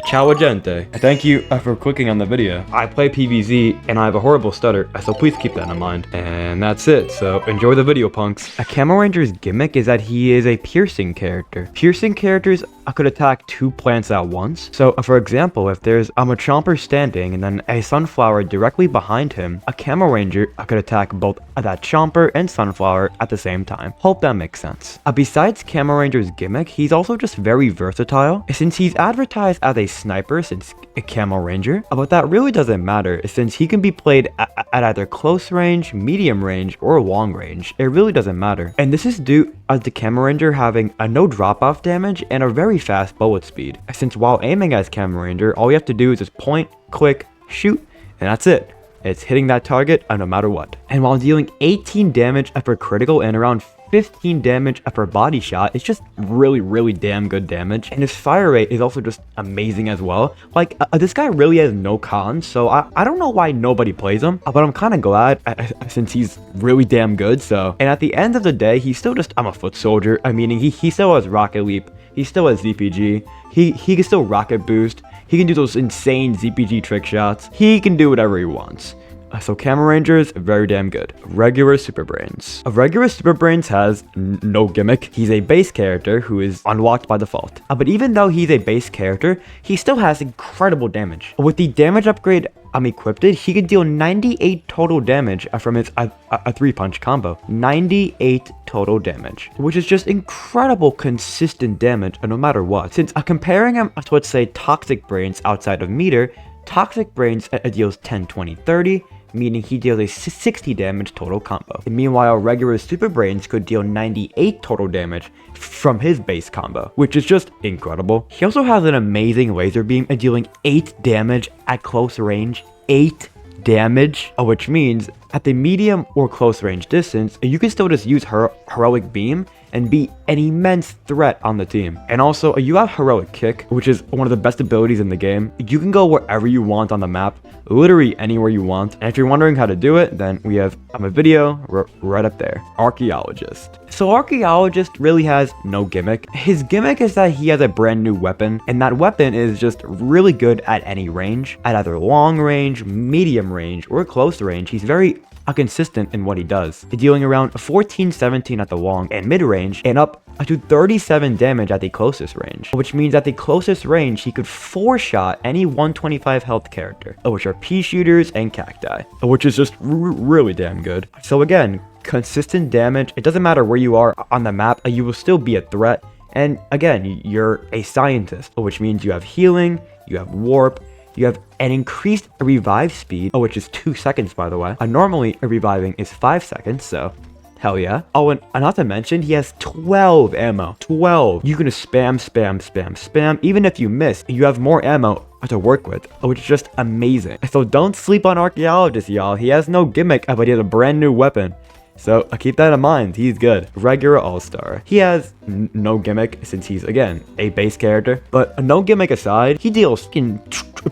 Ciao gente, thank you for clicking on the video. I play PvZ and I have a horrible stutter, so please keep that in mind. And that's it, so enjoy the video, punks. A Camo Ranger's gimmick is that he is a piercing character. Piercing characters could attack two plants at once. So for example, if there's a Chomper standing and then a sunflower directly behind him, a Camo Ranger could attack both that Chomper and sunflower at the same time. Hope that makes sense. Besides Camo Ranger's gimmick, he's also just very versatile, since he's advertised as a sniper since a Camo Ranger, but that really doesn't matter since he can be played at either close range, medium range, or long range. It really doesn't matter. And this is due to Camo Ranger having a no drop off damage and a very fast bullet speed, since while aiming as Camo Ranger, all you have to do is just point, click, shoot, and that's it. It's hitting that target no matter what. And while dealing 18 damage per critical and around 15 damage per body shot, it's just really damn good damage. And his fire rate is also just amazing as well. Like, this guy really has no cons, so I don't know why nobody plays him, but I'm kind of glad since he's really damn good. So, and at the end of the day, he's still just, I'm a foot soldier. I mean, he still has rocket leap, he still has ZPG, he can still rocket boost, he can do those insane ZPG trick shots, he can do whatever he wants. So Camo Ranger is very damn good. Regular Super Brainz. A regular Super Brainz has no gimmick. He's a base character who is unlocked by default. But even though he's a base character, he still has incredible damage. With the damage upgrade equipped, he can deal 98 total damage from his a 3-punch combo. 98 total damage, which is just incredible consistent damage no matter what. Since comparing him to, let's say, Toxic Brainz outside of meter, Toxic Brainz deals 10, 20, 30, meaning he deals a 60 damage total combo. And meanwhile, regular Super Brainz could deal 98 total damage from his base combo, which is just incredible. He also has an amazing laser beam dealing 8 damage at close range. 8 damage, which means at the medium or close range distance, you can still just use heroic beam and be an immense threat on the team. And also, you have heroic kick, which is one of the best abilities in the game. You can go wherever you want on the map, literally anywhere you want. And if you're wondering how to do it, then we have a video right up there. Archeologist. So Archeologist really has no gimmick. His gimmick is that he has a brand new weapon, and that weapon is just really good at any range, at either long range, medium range, or close range. He's very consistent in what he does, dealing around 14-17 at the long and mid range and up to 37 damage at the closest range, which means at the closest range he could 4-shot any 125 health character, which are pea shooters and cacti, which is just really damn good. So again, consistent damage. It doesn't matter where you are on the map, you will still be a threat. And again, you're a scientist, which means you have healing, you have warp, you have an increased revive speed, which is 2 seconds, by the way. Normally, reviving is 5 seconds, so hell yeah. Oh, and not to mention, he has 12 ammo. 12. You can just spam. Even if you miss, you have more ammo to work with, which is just amazing. So don't sleep on Archeologist, y'all. He has no gimmick, but he has a brand new weapon. So keep that in mind, he's good. Regular All-Star. He has no gimmick since he's, again, a base character. But no gimmick aside, he deals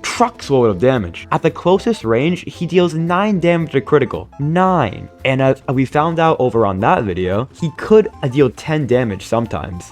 truckload of damage. At the closest range, he deals 9 damage to critical. 9. And as we found out over on that video, he could deal 10 damage sometimes.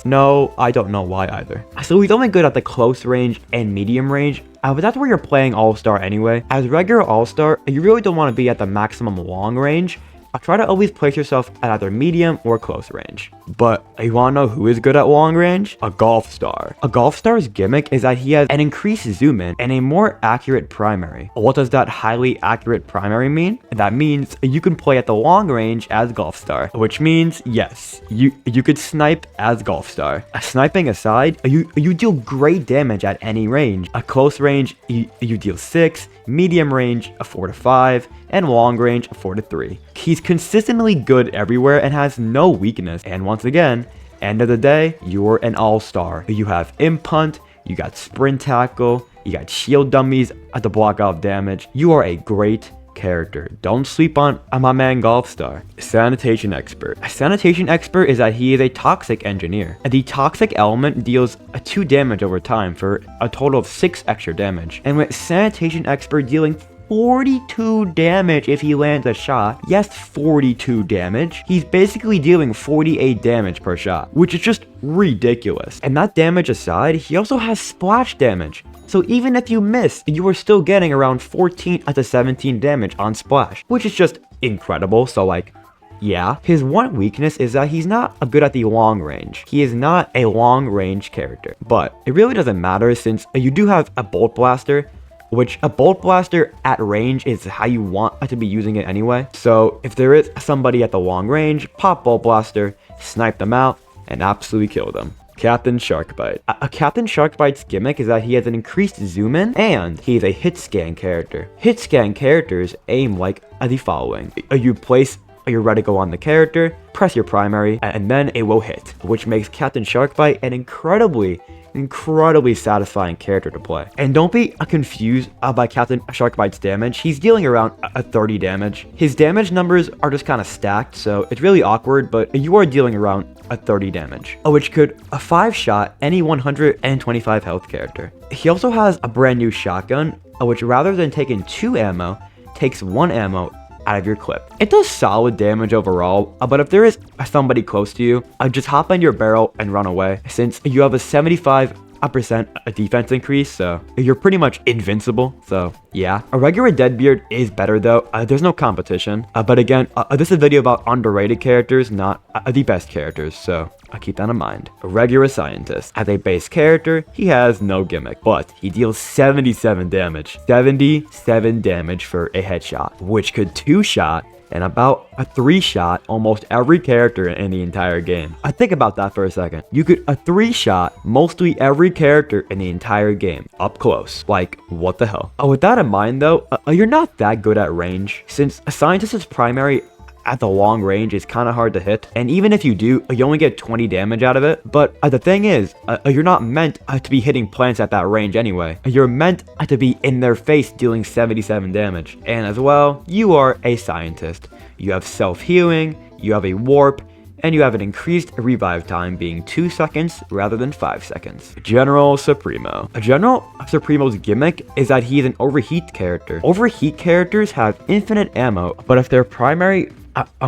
No, I don't know why either. So he's only good at the close range and medium range. But that's where you're playing All-Star anyway. As regular All-Star, you really don't want to be at the maximum long range. Try to always place yourself at either medium or close range. But you want to know who is good at long range? A Golf Star. A Golf Star's gimmick is that he has an increased zoom in and a more accurate primary. What does that highly accurate primary mean? That means you can play at the long range as Golf Star, which means yes, you could snipe as Golf Star. Sniping aside, you deal great damage at any range. A close range, you deal 6, medium range, a 4 to 5, and long range, a 4 to 3. He's consistently good everywhere and has no weakness. And once again, end of the day, you're an all-star. You have impunt, you got sprint tackle, you got shield dummies to block off damage. You are a great character. Don't sleep on my man Golf Star. Sanitation Expert. A Sanitation Expert is that he is a toxic engineer. The toxic element deals 2 damage over time for a total of 6 extra damage. And with Sanitation Expert dealing 42 damage if he lands a shot. Yes, 42 damage. He's basically dealing 48 damage per shot, which is just ridiculous. And that damage aside, he also has splash damage. So even if you miss, you are still getting around 14 to 17 damage on splash, which is just incredible. So like, yeah, his one weakness is that he's not good at the long range. He is not a long range character, but it really doesn't matter since you do have a Bolt Blaster, which a Bolt Blaster at range is how you want to be using it anyway. So if there is somebody at the long range, pop Bolt Blaster, snipe them out, and absolutely kill them. Captain Sharkbite. A Captain Sharkbite's gimmick is that he has an increased zoom in and he is a hit scan character. Hit scan characters aim like the following. You place your reticle on the character, press your primary, and then it will hit, which makes Captain Sharkbite an incredibly satisfying character to play. And don't be confused by Captain Sharkbite's damage. He's dealing around 30 damage. His damage numbers are just kind of stacked, so it's really awkward, but you are dealing around 30 damage, which could 5-shot any 125 health character. He also has a brand new shotgun, which rather than taking 2 ammo, takes 1 ammo out of your clip. It does solid damage overall, but if there is somebody close to you, just hop in your barrel and run away, since you have a 75% defense increase, so you're pretty much invincible. So yeah, a regular Deadbeard is better though. There's no competition, but again, this is a video about underrated characters, not the best characters, so I keep that in mind. A regular Scientist. As a base character, he has no gimmick, but he deals 77 damage. 77 damage for a headshot, which could 2-shot and about a 3-shot almost every character in the entire game. I think about that for a second. You could 3-shot mostly every character in the entire game up close. Like, what the hell? With that in mind though, you're not that good at range, since a Scientist's primary at the long range is kind of hard to hit, and even if you do, you only get 20 damage out of it. But the thing is, you're not meant to be hitting plants at that range anyway. You're meant to be in their face dealing 77 damage. And as well, you are a Scientist. You have self-healing, you have a warp, and you have an increased revive time being 2 seconds rather than 5 seconds. General Supremo. General Supremo's gimmick is that he is an overheat character. Overheat characters have infinite ammo, but if their primary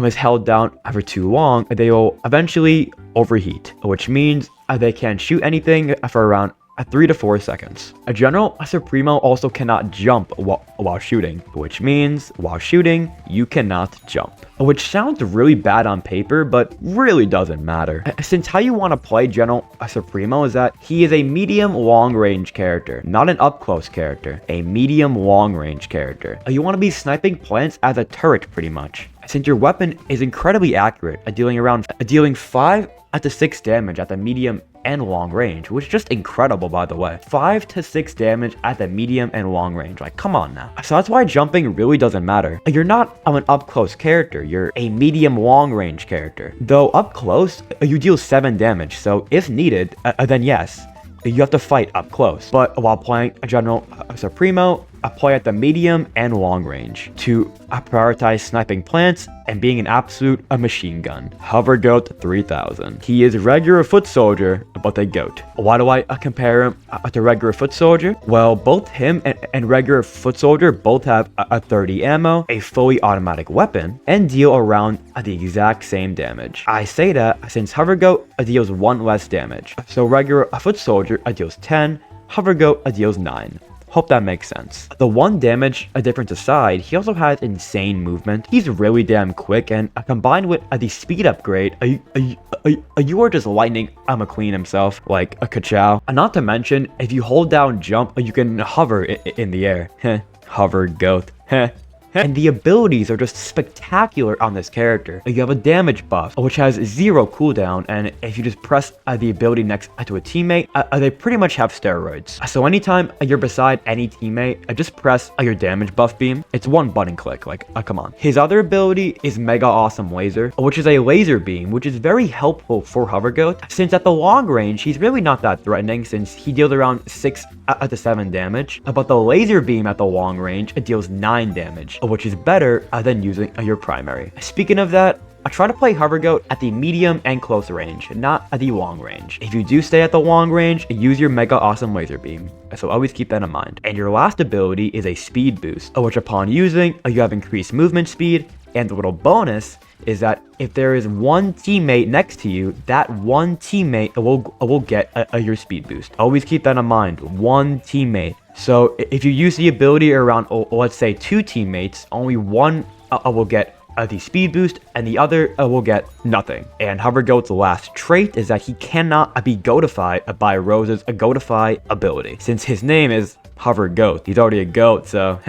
is held down for too long, they will eventually overheat, which means they can't shoot anything for around 3 to 4 seconds. A General Supremo also cannot jump while shooting, which means while shooting, you cannot jump. Which sounds really bad on paper, but really doesn't matter. Since how you want to play General Supremo is that he is a medium long range character, not an up close character, a medium long range character. You want to be sniping plants as a turret pretty much, since your weapon is incredibly accurate at dealing 5 to 6 damage at the medium and long range, which is just incredible, by the way. 5 to 6 damage at the medium and long range, like come on now. So that's why jumping really doesn't matter. You're not an up close character, you're a medium long range character. Though up close, you deal 7 damage, so if needed, then yes, you have to fight up close. But while playing a General Supremo, play at the medium and long range to prioritize sniping plants and being an absolute machine gun. Hover Goat 3000. He is regular foot soldier, but a goat. Why do I compare him to regular foot soldier? Well, both him and regular foot soldier both have a 30 ammo, a fully automatic weapon, and deal around the exact same damage. I say that since Hover Goat deals 1 less damage. So regular foot soldier deals 10, Hover Goat deals 9. Hope that makes sense. The 1 damage difference aside, he also has insane movement. He's really damn quick, and combined with the speed upgrade, you are just lightning McQueen himself, like a ka-chow. Not to mention, if you hold down jump, you can hover in the air. Hover Goat. And the abilities are just spectacular on this character. You have a damage buff, which has 0 cooldown, and if you just press the ability next to a teammate, they pretty much have steroids. So anytime you're beside any teammate, just press your damage buff beam. It's 1 button click, like, come on. His other ability is Mega Awesome Laser, which is a laser beam, which is very helpful for Hover Goat, since at the long range, he's really not that threatening, since he deals around 6 to 7 damage, but the laser beam at the long range deals 9 damage, which is better than using your primary. Speaking of that, try to play Hover Goat at the medium and close range, not at the long range. If you do stay at the long range, use your Mega Awesome Laser Beam. So always keep that in mind. And your last ability is a speed boost, which upon using, you have increased movement speed, and the little bonus is that if there is one teammate next to you, that one teammate will get your speed boost. Always keep that in mind, one teammate. So if you use the ability around, let's say 2 teammates, only one will get the speed boost and the other will get nothing. And Hover Goat's last trait is that he cannot be goatified by Rose's goatify ability. Since his name is Hover Goat, he's already a goat, so